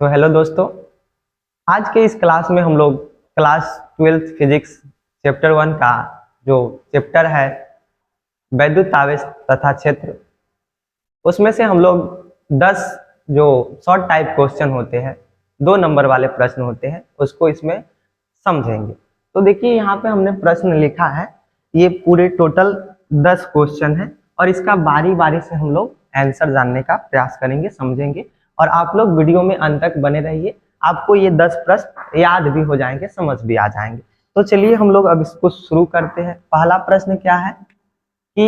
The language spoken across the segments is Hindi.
तो हेलो दोस्तों, आज के इस क्लास में हम लोग क्लास 12th फिजिक्स चैप्टर 1 का जो चैप्टर है वैद्युत आवेश तथा क्षेत्र, उसमें से हम लोग 10 जो शॉर्ट टाइप क्वेश्चन होते हैं, 2 नंबर वाले प्रश्न होते हैं, उसको इसमें समझेंगे। तो देखिए यहाँ पे हमने प्रश्न लिखा है, ये पूरे टोटल 10 क्वेश्चन है और इसका बारी बारी से हम लोग आंसर जानने का प्रयास करेंगे, समझेंगे। और आप लोग वीडियो में अंत तक बने रहिए, आपको ये 10 प्रश्न याद भी हो जाएंगे, समझ भी आ जाएंगे। तो चलिए हम लोग अब इसको शुरू करते हैं। पहला प्रश्न क्या है कि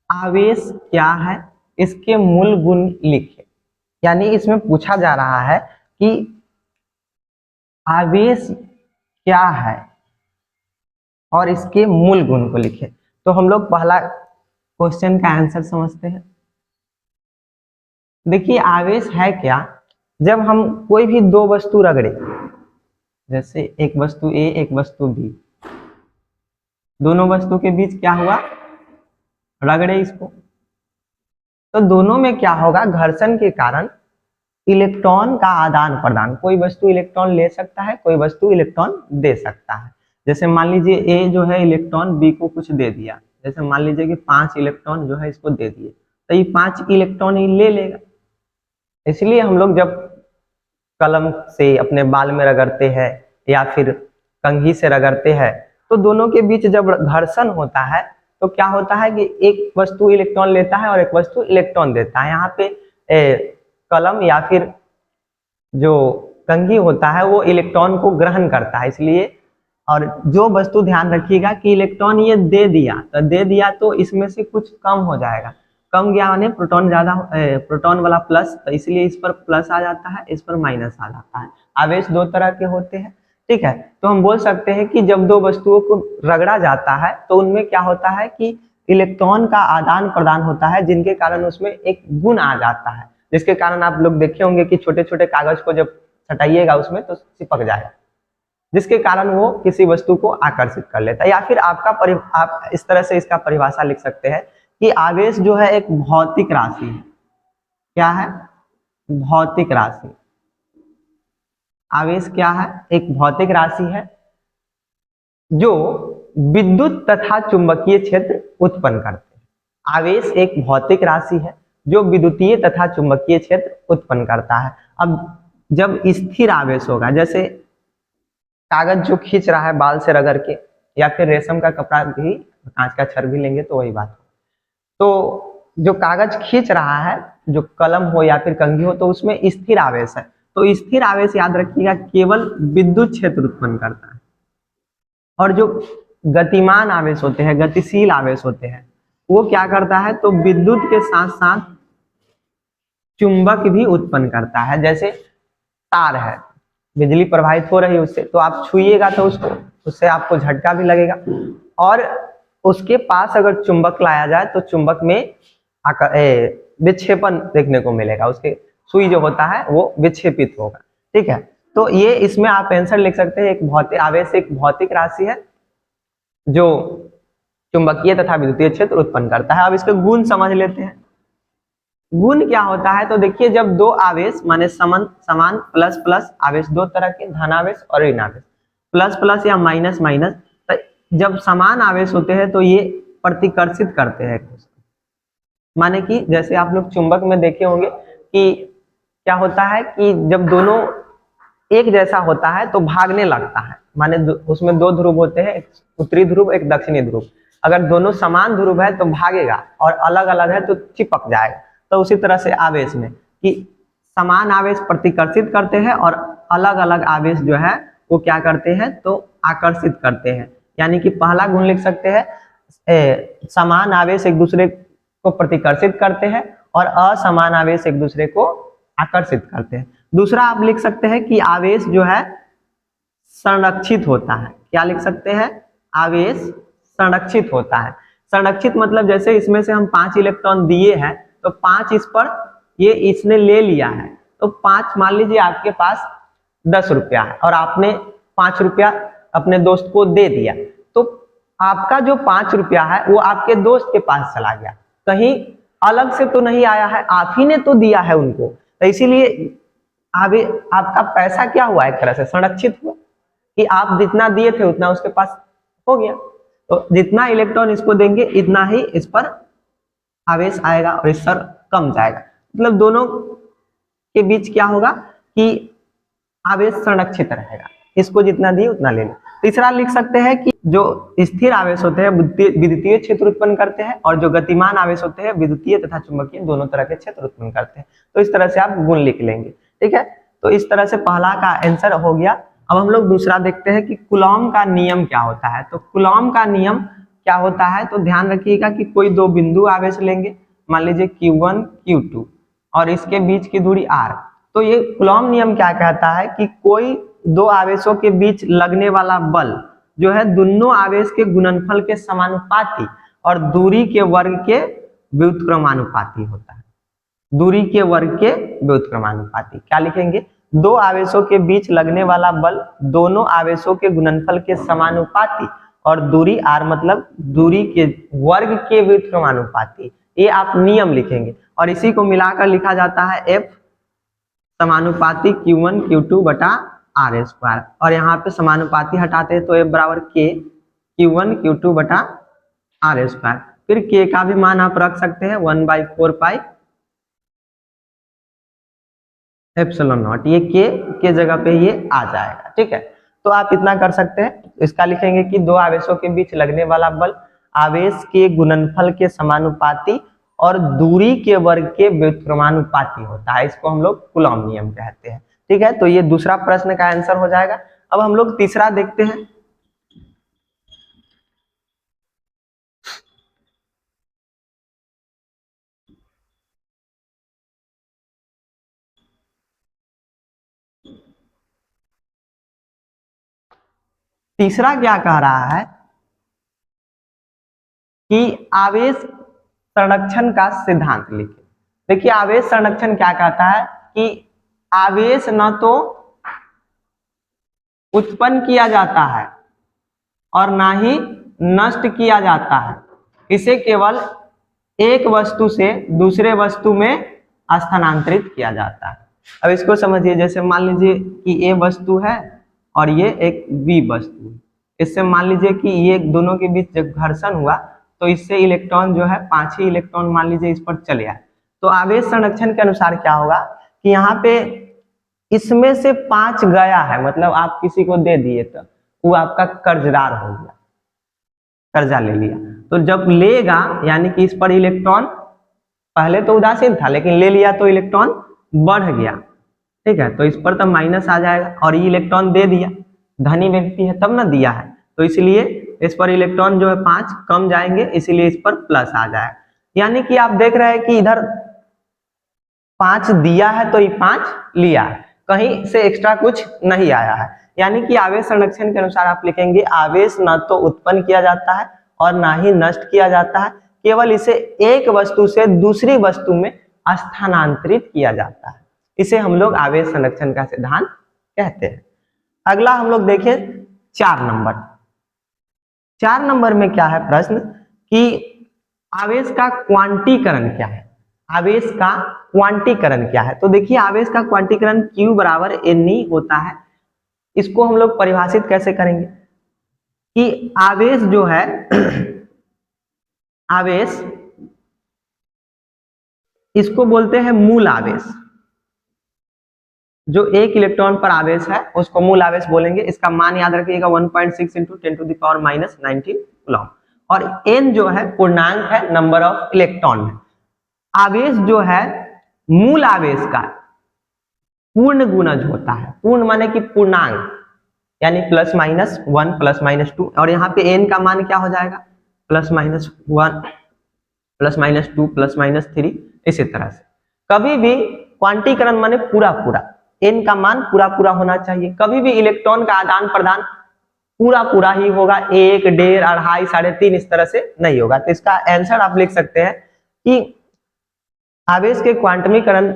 आवेश क्या है, इसके मूल गुण लिखे। यानी इसमें पूछा जा रहा है कि आवेश क्या है और इसके मूल गुण को लिखे। तो हम लोग पहला क्वेश्चन का आंसर समझते हैं। देखिए आवेश है क्या, जब हम कोई भी दो वस्तु रगड़े, जैसे एक वस्तु ए एक वस्तु बी, दोनों वस्तु के बीच क्या हुआ, रगड़े इसको, तो दोनों में क्या होगा, घर्षण के कारण इलेक्ट्रॉन का आदान प्रदान। कोई वस्तु इलेक्ट्रॉन ले सकता है, कोई वस्तु इलेक्ट्रॉन दे सकता है। जैसे मान लीजिए ए जो है इलेक्ट्रॉन बी को कुछ दे दिया, जैसे मान लीजिए कि 5 इलेक्ट्रॉन जो है इसको दे दिए, तो ये 5 इलेक्ट्रॉन ही ले लेगा। इसलिए हम लोग जब कलम से अपने बाल में रगड़ते हैं या फिर कंघी से रगड़ते हैं, तो दोनों के बीच जब घर्षण होता है तो क्या होता है कि एक वस्तु इलेक्ट्रॉन लेता है और एक वस्तु इलेक्ट्रॉन देता है। यहाँ पे कलम या फिर जो कंघी होता है वो इलेक्ट्रॉन को ग्रहण करता है, इसलिए। और जो वस्तु ध्यान रखिएगा कि इलेक्ट्रॉन ये दे दिया तो इसमें से कुछ कम हो जाएगा, कम गया माने प्रोटॉन ज्यादा, प्रोटॉन वाला प्लस, तो इसलिए इस पर प्लस आ जाता है, इस पर माइनस आ जाता है। आवेश दो तरह के होते हैं, ठीक है। तो हम बोल सकते हैं कि जब दो वस्तुओं को रगड़ा जाता है तो उनमें क्या होता है कि इलेक्ट्रॉन का आदान प्रदान होता है, जिनके कारण उसमें एक गुण आ जाता है, जिसके कारण आप लोग देखे होंगे कि छोटे छोटे कागज को जब सटाइएगा उसमें तो चिपक जाएगा, जिसके कारण वो किसी वस्तु को आकर्षित कर लेता है। या फिर आप इस तरह से इसका परिभाषा लिख सकते हैं कि आवेश जो है एक भौतिक राशि है। क्या है? भौतिक राशि। आवेश क्या है? एक भौतिक राशि है जो विद्युत तथा चुंबकीय क्षेत्र उत्पन्न करते हैं। आवेश एक भौतिक राशि है जो विद्युतीय तथा चुंबकीय क्षेत्र उत्पन्न करता है। अब जब स्थिर आवेश होगा, जैसे कागज जो खींच रहा है बाल से रगड़ के, या फिर रेशम का कपड़ा भी, कांच का छड़ भी लेंगे तो वही बात। तो जो कागज खींच रहा है, जो कलम हो या फिर कंघी हो, तो उसमें स्थिर आवेश है। तो स्थिर आवेश याद रखिएगा केवल विद्युत क्षेत्र उत्पन्न करता है। और जो गतिमान आवेश होते हैं, गतिशील आवेश होते हैं, वो क्या करता है, तो विद्युत के साथ साथ चुंबक भी उत्पन्न करता है। जैसे तार है, बिजली प्रवाहित हो रही है उससे, तो आप छुइएगा तो उससे आपको झटका भी लगेगा, और उसके पास अगर चुंबक लाया जाए तो चुंबक में विक्षेपण देखने को मिलेगा, उसके सुई जो होता है वो विक्षेपित होगा, ठीक है। तो ये इसमें आप आंसर लिख सकते हैं, एक भौतिक आवेश एक भौतिक राशि है जो चुंबकीय तथा विद्युतीय क्षेत्र उत्पन्न करता है। अब इसके गुण समझ लेते हैं। गुण क्या होता है, तो देखिए जब दो आवेश माने समान प्लस प्लस आवेश, दो तरह के धनावेश और ऋण आवेश, प्लस प्लस या माइनस माइनस, जब समान आवेश होते हैं तो ये प्रतिकर्षित करते हैं। माने कि जैसे आप लोग चुंबक में देखे होंगे कि क्या होता है कि जब दोनों एक जैसा होता है तो भागने लगता है। माने उसमें दो ध्रुव होते हैं, एक उत्तरी ध्रुव एक दक्षिणी ध्रुव। अगर दोनों समान ध्रुव है तो भागेगा, और अलग अलग है तो चिपक जाएगा। तो उसी तरह से आवेश में कि समान आवेश प्रतिकर्षित करते हैं और अलग अलग आवेश जो है वो क्या करते हैं, तो आकर्षित करते हैं। यानी कि पहला गुण लिख सकते हैं, समान आवेश एक दूसरे को प्रतिकर्षित करते हैं और असमान आवेश एक दूसरे को आकर्षित करते हैं। दूसरा आप लिख सकते हैं कि आवेश जो है संरक्षित होता है। क्या लिख सकते हैं? आवेश संरक्षित होता है। संरक्षित मतलब जैसे इसमें से हम 5 इलेक्ट्रॉन दिए हैं तो 5 इस पर ये इसने ले लिया है, तो 5 मान लीजिए आपके पास 10 रुपया है और आपने 5 रुपया अपने दोस्त को दे दिया, तो आपका जो 5 रुपया है वो आपके दोस्त के पास चला गया, कहीं अलग से तो नहीं आया है, आप ही ने तो दिया है उनको। तो इसीलिए आवे आपका पैसा क्या हुआ, एक तरह से संरक्षित हुआ कि आप जितना दिए थे उतना उसके पास हो गया। तो जितना इलेक्ट्रॉन इसको देंगे इतना ही इस पर आवेश आएगा और इस पर कम जाएगा। मतलब दोनों के बीच क्या होगा कि आवेश संरक्षित रहेगा, इसको जितना दिए उतना ले लो। तीसरा लिख सकते हैं कि जो स्थिर आवेश होते हैं विद्युतीय क्षेत्र उत्पन्न करते हैं और जो गतिमान आवेश होते हैं विद्युतीय तथा चुंबकीय दोनों तरह के क्षेत्र उत्पन्न करते हैं। तो इस तरह से आप गुण लिख लेंगे, ठीक है। तो इस तरह से पहला का आंसर हो गया। अब हम लोग दूसरा देखते हैं कि कूलॉम का नियम क्या होता है। तो कूलॉम का नियम क्या होता है, तो ध्यान रखिएगा कि कोई दो बिंदु आवेश लेंगे, मान लीजिए Q1 Q2 और इसके बीच की दूरी R। तो ये कूलॉम नियम क्या कहता है कि कोई दो आवेशों के बीच लगने वाला बल जो है दोनों आवेश के गुणनफल के समानुपाती और दूरी के वर्ग के व्युत्क्रमानुपाती होता है। दूरी के वर्ग के व्युत्क्रमानुपाती क्या लिखेंगे, दो आवेशों के बीच लगने वाला बल दोनों आवेशों के गुणनफल के समानुपाती और दूरी r मतलब दूरी के वर्ग के व्युत्क्रमानुपाती। ये आप नियम लिखेंगे और इसी को मिलाकर लिखा जाता है F समानुपाती Q1 Q2 बटा R स्क्वायर। और यहाँ पे समानुपाती हटाते हैं तो F बराबर K Q1 Q2 बटा R स्क्वायर। फिर K का भी मान आप रख सकते हैं 1/4 पाई एप्सिलॉन नॉट, ये के जगह पे ये आ जाएगा, ठीक है। तो आप इतना कर सकते हैं। इसका लिखेंगे कि दो आवेशों के बीच लगने वाला बल आवेश के गुणनफल के समानुपाती और दूरी के वर्ग के व्युत्क्रमानुपाती होता है। इसको हम लोग कूलॉम नियम कहते हैं, ठीक है। तो ये दूसरा प्रश्न का आंसर हो जाएगा। अब हम लोग तीसरा देखते हैं। तीसरा क्या कह रहा है कि आवेश संरक्षण का सिद्धांत लिखे। देखिए आवेश संरक्षण क्या कहता है कि आवेश न तो उत्पन्न किया जाता है और ना ही नष्ट किया जाता है, इसे केवल एक वस्तु से दूसरे वस्तु में स्थानांतरित किया जाता है। अब इसको समझिए, जैसे मान लीजिए कि ए वस्तु है और ये एक बी वस्तु है। इससे मान लीजिए कि ये दोनों के बीच जब घर्षण हुआ तो इससे इलेक्ट्रॉन जो है 5 ही इलेक्ट्रॉन मान लीजिए इस पर चले आए। तो आवेश संरक्षण के अनुसार क्या होगा कि यहाँ पे इसमें से 5 गया है, मतलब आप किसी को दे दिए तो वो आपका कर्जदार हो गया, कर्जा ले लिया। तो जब लेगा यानी कि इस पर इलेक्ट्रॉन पहले तो उदासीन था लेकिन ले लिया तो इलेक्ट्रॉन बढ़ गया, ठीक है। तो इस पर तो माइनस आ जाएगा और ये इलेक्ट्रॉन दे दिया, धनी व्यक्ति है तब ना दिया है, तो इसलिए इस पर इलेक्ट्रॉन जो है 5 कम जाएंगे, इसीलिए इस पर प्लस आ जाएगा। यानी कि आप देख रहे हैं कि इधर 5 दिया है तो ये 5 लिया है, कहीं से एक्स्ट्रा कुछ नहीं आया है। यानी कि आवेश संरक्षण के अनुसार आप लिखेंगे आवेश न तो उत्पन्न किया जाता है और ना ही नष्ट किया जाता है, केवल इसे एक वस्तु से दूसरी वस्तु में स्थानांतरित किया जाता है। इसे हम लोग आवेश संरक्षण का सिद्धांत कहते हैं। अगला हम लोग देखिए 4 नंबर। 4 नंबर में क्या है प्रश्न कि आवेश का क्वांटीकरण क्या है। आवेश का क्वांटीकरण क्या है, तो देखिए आवेश का क्वांटीकरण Q बराबर Ne होता है। इसको हम लोग परिभाषित कैसे करेंगे कि आवेश जो है आवेश इसको बोलते हैं मूल आवेश। जो 1 इलेक्ट्रॉन पर आवेश है उसको मूल आवेश बोलेंगे। इसका मान याद रखिएगा 1.6 × 10⁻⁻19 कूलॉम। और n जो है पूर्णांक है, नंबर ऑफ इलेक्ट्रॉन है। आवेश जो है मूल आवेश का पूर्ण गुणज होता है। पूर्ण माने कि पूर्णांक, यानी +-1 +-2, और यहाँ पे n का मान क्या हो जाएगा +-1 +-2 +-3, इसी तरह से। कभी भी क्वांटीकरण माने पूरा पूरा, n का मान पूरा पूरा होना चाहिए। कभी भी इलेक्ट्रॉन का आदान प्रदान पूरा पूरा ही होगा, 1, 1.5, 2.5, 3.5 इस तरह से नहीं होगा। तो इसका आंसर आप लिख सकते हैं कि आवेश के क्वांटमीकरण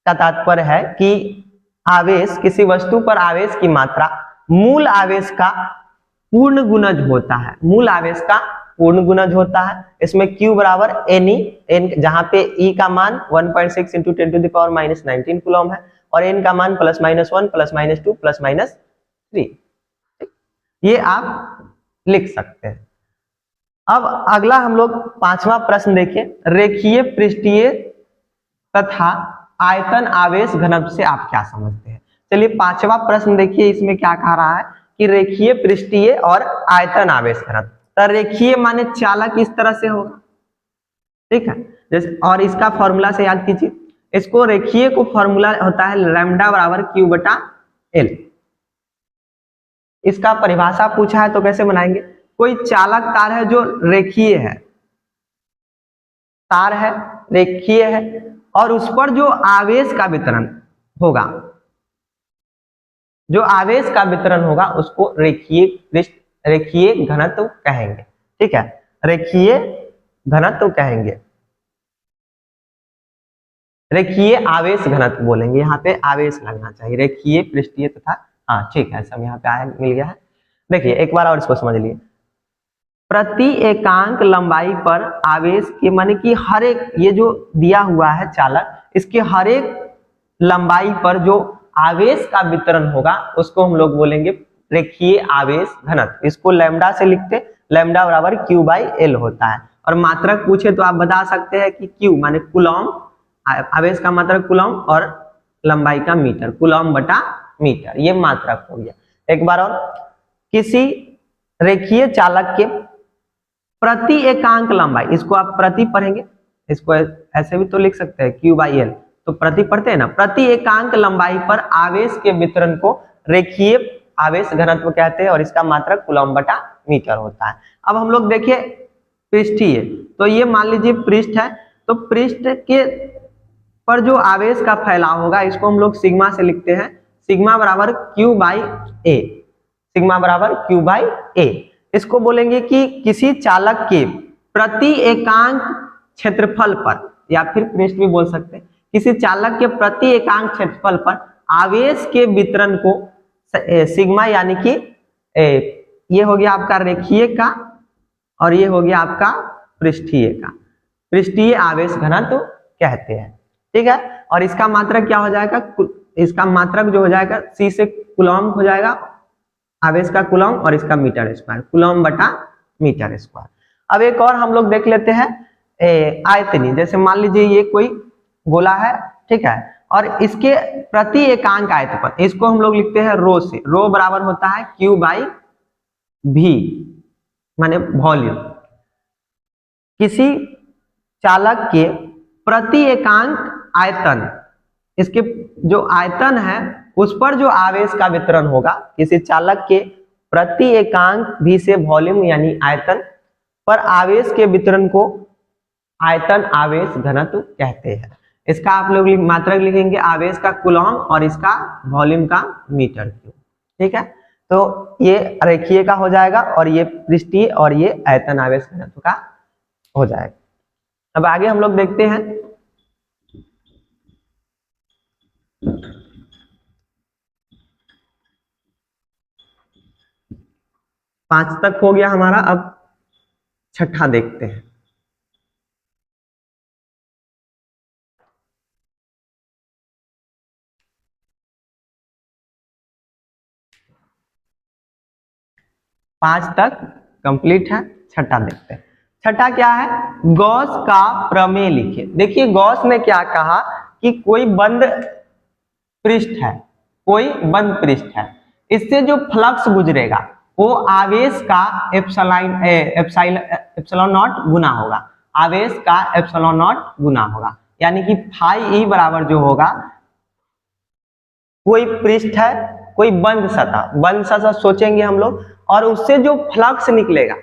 का तात्पर्य है कि आवेश किसी वस्तु पर आवेश की मात्रा मूल आवेश का पूर्ण गुणज होता है। मूल आवेश का पूर्ण गुणज होता है। इसमें Q बराबर Ne, n जहाँ पे E का मान 1.6 इंटू 10⁻⁻19 कूलम है और n का मान +-1 +-2 +-3। ये आप लिख सकते हैं। अब अगला हम लोग पांचवा प्रश्न देखिए, रेखीय पृष्ठीय तथा आयतन आवेश घनत्व से आप क्या समझते हैं। चलिए पांचवा प्रश्न देखिए, इसमें क्या कह रहा है कि रेखीय पृष्ठीय और आयतन आवेश घनत्व। तो रेखीय माने चालक इस तरह से होगा, ठीक है, जैसे, और इसका फॉर्मूला से याद कीजिए, इसको रेखीय को फॉर्मूला होता है लैम्डा बराबर Q/L। इसका परिभाषा पूछा है तो कैसे बनाएंगे, कोई चालक तार है जो रेखीय है, तार है रेखीय है और उस पर जो आवेश का वितरण होगा, जो आवेश का वितरण होगा उसको रेखीय घनत्व कहेंगे, ठीक है, रेखीय घनत्व कहेंगे, रेखीय आवेश घनत्व बोलेंगे, यहाँ पे आवेश लगना चाहिए, रेखीय पृष्ठीय तथा, हाँ ठीक है, सब यहाँ पे आया मिल गया है। देखिए एक बार और इसको समझ लिए, प्रति एकांक लंबाई पर आवेश के माने कि हर एक, ये जो दिया हुआ है चालक, इसके हर एक लंबाई पर जो आवेश का वितरण होगा उसको हम लोग बोलेंगे रेखीय आवेश घनत्व। इसको लैम्डा से लिखते, लैम्डा बराबर Q/L होता है। और मात्रक पूछे तो आप बता सकते हैं कि Q माने कूलम, आवेश का मात्रक कूलम और लंबाई का मीटर, कूलम/मीटर, ये मात्रक हो गया। एक बार और, किसी रेखीय चालक के प्रति एकांक लंबाई, इसको आप प्रति पढ़ेंगे, इसको ऐसे भी तो लिख सकते हैं Q/L, तो प्रति पढ़ते हैं ना, प्रति एकांक लंबाई पर आवेश के वितरण को रेखीय आवेश घनत्व कहते हैं और इसका मात्रक कूलम/मीटर होता है। अब हम लोग देखिए पृष्ठीय, तो ये मान लीजिए पृष्ठ है, तो पृष्ठ के पर जो आवेश का फैलाव होगा इसको हम लोग सिग्मा से लिखते हैं, सिग्मा बराबर Q/A, सिग्मा बराबर Q/A। इसको बोलेंगे कि किसी चालक के प्रति एकांक क्षेत्रफल पर, या फिर पृष्ठ भी बोल सकते हैं, किसी चालक के प्रति एकांक क्षेत्रफल पर आवेश के वितरण को सिग्मा, यानी कि ये हो गया आपका रेखीय का और ये हो गया आपका पृष्ठीय का, पृष्ठीय आवेश घनत्व कहते हैं, ठीक है। और इसका मात्रक क्या हो जाएगा, इसका मात्रक जो हो जाएगा C से कूलम हो जाएगा, आवेश का कूलम, और इसका मीटर स्क्वायर, कूलम/मीटर स्क्वायर। अब एक और हम लोग देख लेते हैं आयतनी, जैसे मान लीजिए ये कोई गोला है, ठीक है, और इसके प्रति एकांक आयतन, इसको हम लोग लिखते हैं रो से, रो बराबर होता है Q/V माने वॉल्यूम। किसी चालक के प्रति एकांक आयतन, इसके जो आयतन है उस पर जो आवेश का वितरण होगा, किसी चालक के प्रति एकांक V से वॉल्यूम यानी आयतन पर आवेश के वितरण को आयतन आवेश घनत्व कहते हैं। इसका आप लोग मात्रक लिखेंगे आवेश का कूलम और इसका वॉल्यूम का मीटर क्यूब, ठीक है। तो ये रेखीय का हो जाएगा और ये पृष्ठीय और ये आयतन आवेश घनत्व का हो जाएगा। अब आगे हम लोग देखते हैं, पांच तक हो गया हमारा, अब छठा देखते हैं। पांच तक कंप्लीट है, छठा देखते हैं। छठा क्या है, गॉस का प्रमेय लिखिए। देखिए गॉस ने क्या कहा कि कोई बंद पृष्ठ है, कोई बंद पृष्ठ है, इससे जो फ्लक्स गुजरेगा वो आवेश का एप्सिलॉन नॉट गुना होगा, आवेश का एप्सिलॉन नॉट गुना होगा, यानी कि फाई ई बराबर जो होगा, कोई पृष्ठ है, कोई बंद सतह सोचेंगे हम लोग, और उससे जो फ्लक्स निकलेगा,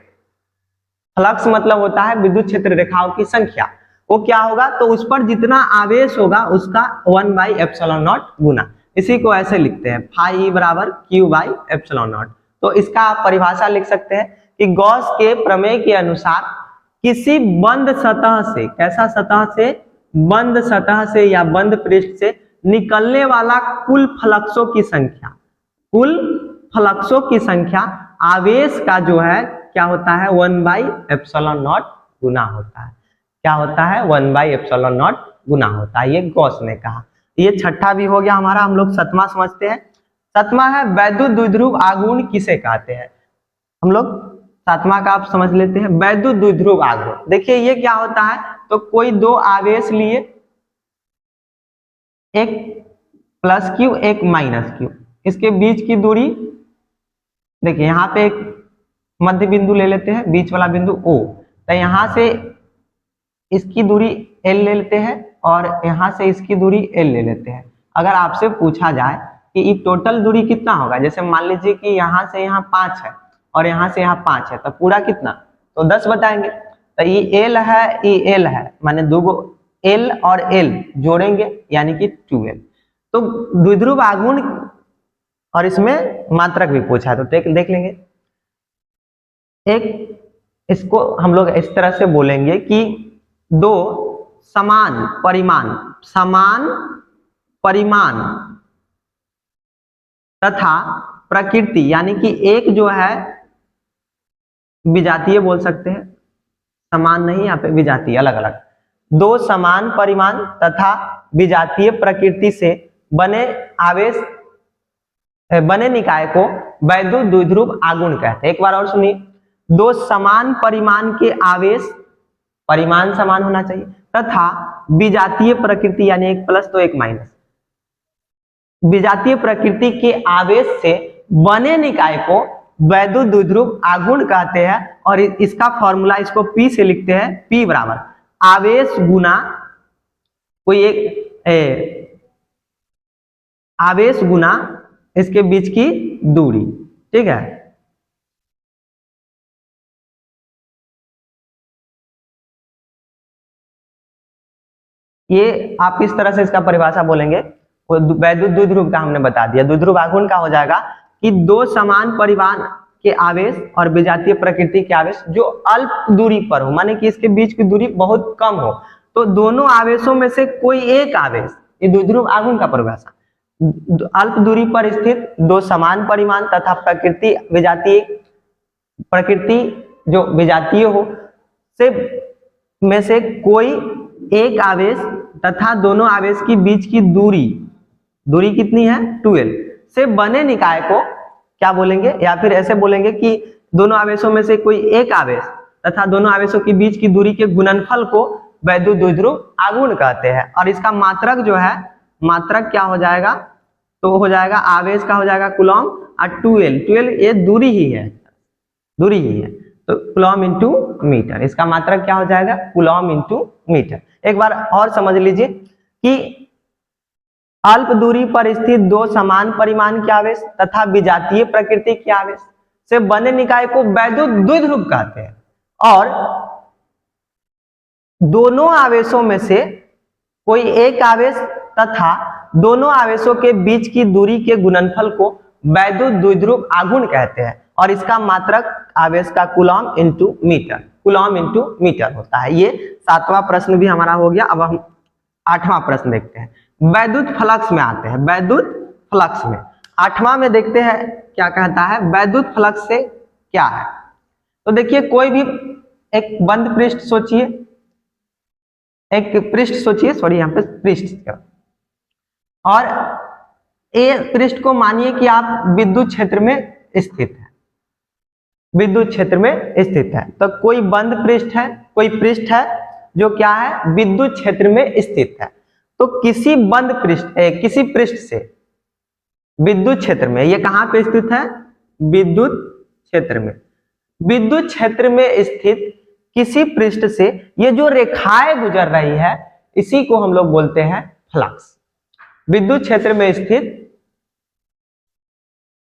फ्लक्स मतलब होता है विद्युत क्षेत्र रेखाओं की संख्या, वो क्या होगा, तो उस पर जितना आवेश होगा उसका 1/ε0 गुना, इसी को ऐसे लिखते हैं फाई बराबर Q/ε0। तो इसका आप परिभाषा लिख सकते हैं कि गॉस के प्रमेय के अनुसार किसी बंद सतह से, कैसा सतह से, बंद सतह से या बंद पृष्ठ से निकलने वाला कुल फ्लक्सों की संख्या, कुल फ्लक्सों की संख्या आवेश का जो है क्या होता है 1/ε0 गुना होता है। क्या होता है 1/ε0 गुना होता है, ये गॉस ने कहा। ये छठा भी हो गया हमारा। हम लोग सतवां समझते हैं। सतवां है वैद्युत द्विध्रुव आघूर्ण किसे कहते हैं। हम लोग सातवां का आप समझ लेते हैं, वैद्युत द्विध्रुव आघूर्ण। देखिए ये क्या होता है, तो कोई दो आवेश लिए, एक प्लस क्यू एक माइनस क्यू, इसके बीच की दूरी, देखिए यहाँ पे एक मध्य बिंदु ले लेते हैं, बीच वाला बिंदु O, तो यहाँ से इसकी दूरी L ले लेते हैं और यहाँ से इसकी दूरी L ले लेते हैं। अगर आपसे पूछा जाए कि ये टोटल दूरी कितना होगा, जैसे मान लीजिए कि यहाँ से यहाँ 5 है और यहाँ से यहाँ 5 है, तो पूरा कितना, तो 10 बताएंगे। तो ये L है, ये L है, माने दो L और L जोड़ेंगे यानी कि 2L। तो द्विध्रुव आघूर्ण, और इसमें मात्रक भी पूछा है तो देख लेंगे। एक इसको हम लोग इस तरह से बोलेंगे कि दो समान परिमाण तथा प्रकृति, यानी कि एक जो है विजातीय बोल सकते हैं, समान नहीं, यहाँ पे विजातीय अलग अलग, दो समान परिमाण तथा विजातीय प्रकृति से बने निकाय को वैद्युत द्विध्रुव आघूर्ण कहते हैं। एक बार और सुनिए, दो समान परिमाण के आवेश, परिमाण समान होना चाहिए, तथा विजातीय प्रकृति यानी एक प्लस तो एक माइनस, विजातीय प्रकृति के आवेश से बने निकाय को वैद्युत द्विध्रुव आघूर्ण कहते हैं। और इसका फॉर्मूला, इसको P से लिखते हैं, P बराबर आवेश गुना कोई एक आवेश गुना इसके बीच की दूरी, ठीक है। ये आप इस तरह से इसका परिभाषा बोलेंगे, वैद्युत द्विध्रुव का हमने बता दिया। द्विध्रुव आघूर्ण का हो जाएगा कि दो समान परिमाण के आवेश और विजातीय प्रकृति के आवेश जो अल्प दूरी पर हो, माने कि इसके बीच की दूरी बहुत कम हो, तो दोनों आवेशों में से कोई एक आवेश, ये द्विध्रुव आघूर्ण का परिभाषा, अल्प दूरी पर स्थित दो समान परिमाण तथा प्रकृति जो विजातीय हो से में से कोई एक आवेश तथा दोनों आवेश की बीच की दूरी कितनी है 2L से बने निकाय को क्या बोलेंगे, या फिर ऐसे बोलेंगे कि दोनों आवेशों में से कोई एक आवेश तथा दोनों आवेशों के बीच की दूरी के गुणनफल को वैद्युत द्विध्रुव आघूर्ण कहते हैं। और इसका मात्रक जो है, मात्रक क्या हो जाएगा, तो हो जाएगा आवेश का हो जाएगा कूलम और 2L ये दूरी ही है, तो कूलम इंटू मीटर, इसका मात्रक क्या हो जाएगा कूलम इंटू मीटर। एक बार और समझ लीजिए कि अल्प दूरी पर स्थित दो समान परिमाण के आवेश तथा विजातीय प्रकृति के आवेश से बने निकाय को वैद्युत द्विध्रुव कहते हैं। और दोनों आवेशों में से कोई एक आवेश तथा दोनों आवेशों के बीच की दूरी के गुणनफल को वैद्युत द्विध्रुव आघूर्ण कहते हैं। और इसका मात्रक आवेश का कूलम इंटू मीटर होता है। ये 7वां प्रश्न भी हमारा हो गया। अब हम 8वां प्रश्न देखते हैं। वैद्युत फ्लक्स में आते हैं। वैद्युत फ्लक्स में 8वां में देखते हैं क्या कहता है, वैद्युत फ्लक्स से क्या है। तो देखिए कोई भी एक बंद पृष्ठ सोचिए, सॉरी यहाँ पे पृष्ठ, और ये पृष्ठ को मानिए कि आप विद्युत क्षेत्र में स्थित है, तो कोई बंद पृष्ठ है, कोई पृष्ठ है जो क्या है विद्युत क्षेत्र में स्थित है। तो किसी किसी पृष्ठ से विद्युत क्षेत्र में, ये कहां पे स्थित है, विद्युत क्षेत्र में स्थित किसी पृष्ठ से ये जो रेखाएं गुजर रही है, इसी को हम लोग बोलते हैं फ्लक्स। विद्युत क्षेत्र में स्थित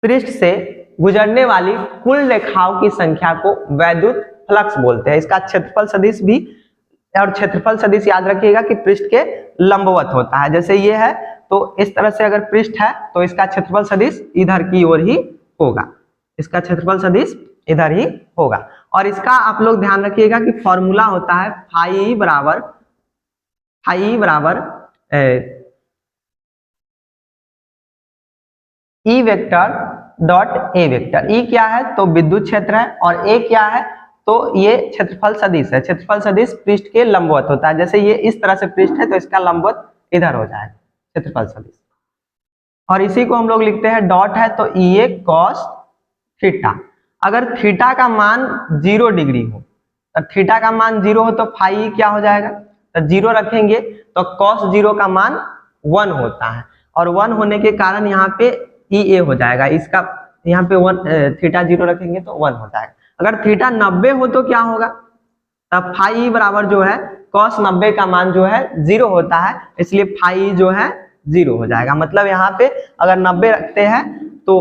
पृष्ठ से गुजरने वाली कुल रेखाओं की संख्या को वैद्युत फ्लक्स बोलते हैं। इसका क्षेत्रफल सदिश भी, और क्षेत्रफल सदिश याद रखिएगा कि पृष्ठ के लंबवत होता है। जैसे ये है तो इस तरह से अगर पृष्ठ है तो इसका क्षेत्रफल सदिश इधर की ओर ही होगा, इसका क्षेत्रफल सदिश इधर ही होगा। और इसका आप लोग ध्यान रखिएगा कि फॉर्मूला होता है फाई बराबर E vector dot A vector. E क्या है तो विद्युत क्षेत्र है, और ए क्या है तो ये क्षेत्रफल सदिश है। क्षेत्रफल सदिश पृष्ठ के लंबवत होता है, जैसे ये इस तरह से पृष्ठ है तो इसका लंबवत इधर हो जाएगा क्षेत्रफल सदिश। और इसी को हम लोग लिखते हैं डॉट है तो ई ए कॉस थीटा। अगर थीटा का मान 0 डिग्री हो, तो थीटा का मान 0 हो तो फाई क्या हो जाएगा, तो 0 रखेंगे तो कॉस 0 का मान 1 होता है, और 1 होने के कारण यहाँ पे ई ए हो जाएगा। इसका यहाँ पे 1 थीटा 0 रखेंगे तो 1 हो जाएगा। अगर थीटा 90 हो तो क्या होगा, तब फाई बराबर जो है कॉस 90 का मान जो है 0 होता है, इसलिए फाई जो है 0 हो जाएगा। मतलब यहाँ पे अगर 90 रखते हैं तो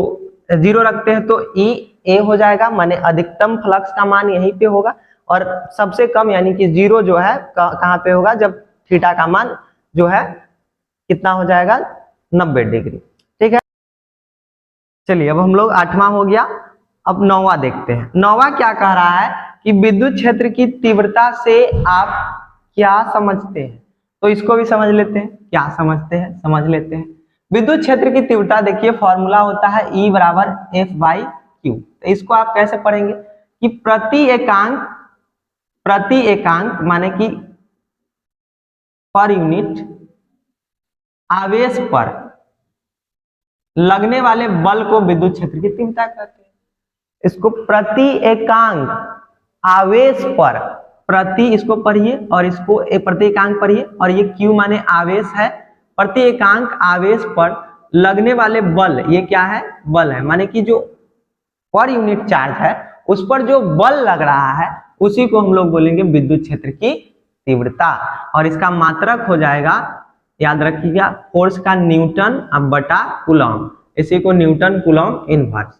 0 रखते हैं तो ई ए हो जाएगा, माने अधिकतम फ्लक्स का मान यहीं पे होगा, और सबसे कम यानी कि 0 जो है कहाँ पे होगा, जब थीटा का मान जो है कितना हो जाएगा 90 डिग्री। ठीक है, चलिए अब हम लोग 8वां हो गया, अब 9वां देखते हैं। 9वां क्या कह रहा है कि विद्युत क्षेत्र की तीव्रता से आप क्या समझते हैं, तो इसको भी समझ लेते हैं। क्या समझते हैं, समझ लेते हैं। विद्युत क्षेत्र की तीव्रता देखिए फॉर्मूला होता है E बराबर F बाई क्यू। तो इसको आप कैसे पढ़ेंगे कि प्रति एकांक माने कि पर यूनिट आवेश पर लगने वाले बल को विद्युत क्षेत्र की तीव्रता कहते हैं। इसको प्रति एकांक आवेश पर, प्रति इसको पढ़िए और इसको प्रति एकांक पढ़िए, और ये क्यू माने आवेश है। प्रति एकांक आवेश पर लगने वाले बल, ये क्या है, बल है, माने कि जो पर यूनिट चार्ज है उस पर जो बल लग रहा है उसी को हम लोग बोलेंगे विद्युत क्षेत्र की तीव्रता। और इसका मात्रक हो जाएगा, याद रखिएगा, फोर्स का न्यूटन अब बटा कूलम, इसी को न्यूटन कूलम इनवर्स।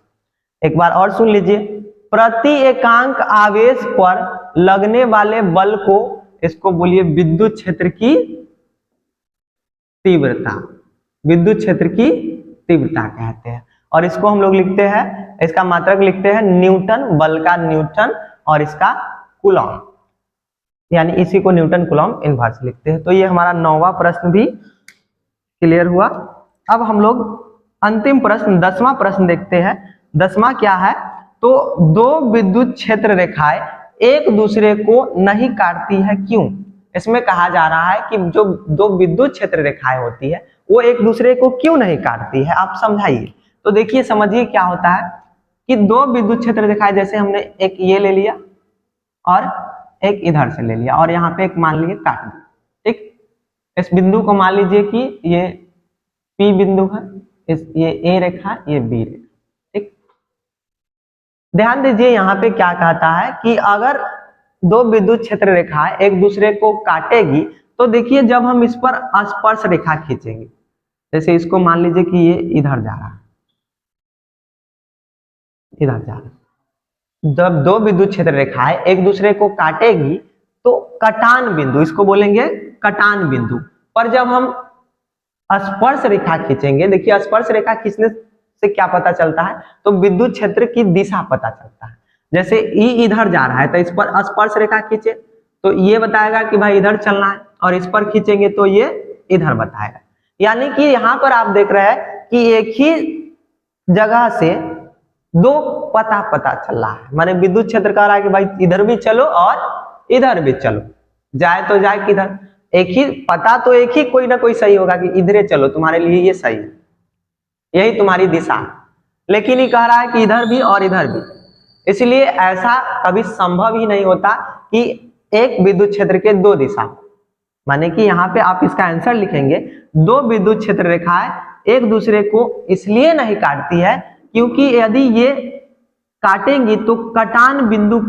एक बार और सुन लीजिए, प्रति एकांक आवेश पर लगने वाले बल को, इसको बोलिए विद्युत क्षेत्र की तीव्रता, विद्युत क्षेत्र की तीव्रता कहते हैं। और इसको हम लोग लिखते हैं, इसका मात्रक लिखते हैं न्यूटन, बल का न्यूटन और इसका कूलम, यानी इसी को न्यूटन कूलम इनवर्स लिखते हैं। तो ये हमारा 9वां प्रश्न भी क्लियर हुआ। अब हम लोग अंतिम प्रश्न 10वां प्रश्न देखते हैं। 10वां क्या है तो दो विद्युत क्षेत्र रेखाएं एक दूसरे को नहीं काटती है, क्यों। इसमें कहा जा रहा है कि जो दो विद्युत क्षेत्र रेखाएं होती है वो एक दूसरे को क्यों नहीं काटती है, आप समझाइए। तो देखिए समझिए क्या होता है कि दो विद्युत क्षेत्र रेखाएं, जैसे हमने एक ये ले लिया और एक इधर से ले लिया, और यहाँ पे एक मान लीजिए काट दिया। ठीक, इस बिंदु को मान लीजिए कि ये P बिंदु है, ये A रेखा, ये B रेखा। ठीक, ध्यान दीजिए यहाँ पे क्या कहता है कि अगर दो विद्युत क्षेत्र रेखाएं एक दूसरे को काटेगी तो देखिए जब हम इस पर स्पर्श रेखा खींचेंगे, जैसे इसको मान लीजिए कि ये इधर जा रहा है, इधर जा रहा है, जब दो विद्युत क्षेत्र रेखाएं एक दूसरे को काटेगी तो कटान बिंदु, इसको बोलेंगे कटान बिंदु पर जब हम स्पर्श रेखा खींचेंगे, देखिए स्पर्श रेखा खींचने से क्या पता चलता है तो विद्युत क्षेत्र की दिशा पता चलता है। जैसे E इधर जा रहा है तो इस पर स्पर्श रेखा खींचे तो ये बताएगा कि भाई इधर चलना है, और इस पर खींचेंगे तो ये इधर बताएगा। यानी कि यहाँ पर आप देख रहे हैं कि एक ही जगह से दो पता चल रहा है, माने विद्युत क्षेत्र कह रहा है कि भाई इधर भी चलो और इधर भी चलो, जाए तो जाए किधर, एक ही पता तो एक ही कोई ना कोई सही होगा कि इधरे चलो, तुम्हारे लिए ये सही है, यही तुम्हारी दिशा है। लेकिन ये कह रहा है कि इधर भी और इधर भी, इसलिए ऐसा कभी संभव ही नहीं होता कि एक विद्युत क्षेत्र के दो दिशा, माने कि यहाँ पे आप इसका आंसर लिखेंगे दो विद्युत क्षेत्र रेखाएं एक दूसरे को इसलिए नहीं काटती है क्योंकि यदि ये काटेंगी तो कटान बिंदु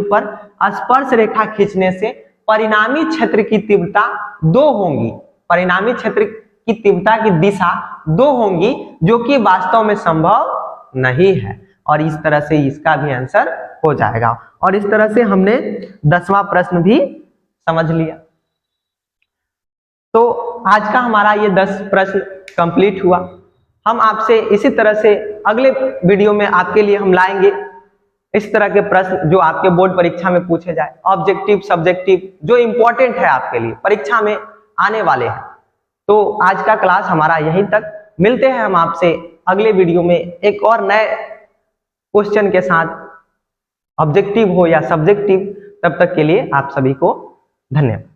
पर स्पर्श रेखा खींचने से परिणामी क्षेत्र की तीव्रता दो होंगी, परिणामी क्षेत्र की तीव्रता की दिशा दो होंगी, जो कि वास्तव में संभव नहीं है। और इस तरह से इसका भी आंसर हो जाएगा। और इस तरह से हमने 10वां प्रश्न भी समझ लिया। तो आज का हमारा ये 10 प्रश्न कंप्लीट हुआ। हम आपसे इसी तरह से अगले वीडियो में आपके लिए हम लाएंगे इस तरह के प्रश्न जो आपके बोर्ड परीक्षा में पूछे जाए, ऑब्जेक्टिव सब्जेक्टिव, जो इंपॉर्टेंट है आपके लिए परीक्षा में आने वाले हैं। तो आज का क्लास हमारा यहीं तक, मिलते हैं हम आपसे अगले वीडियो में एक और नए क्वेश्चन के साथ, ऑब्जेक्टिव हो या सब्जेक्टिव। तब तक के लिए आप सभी को धन्यवाद।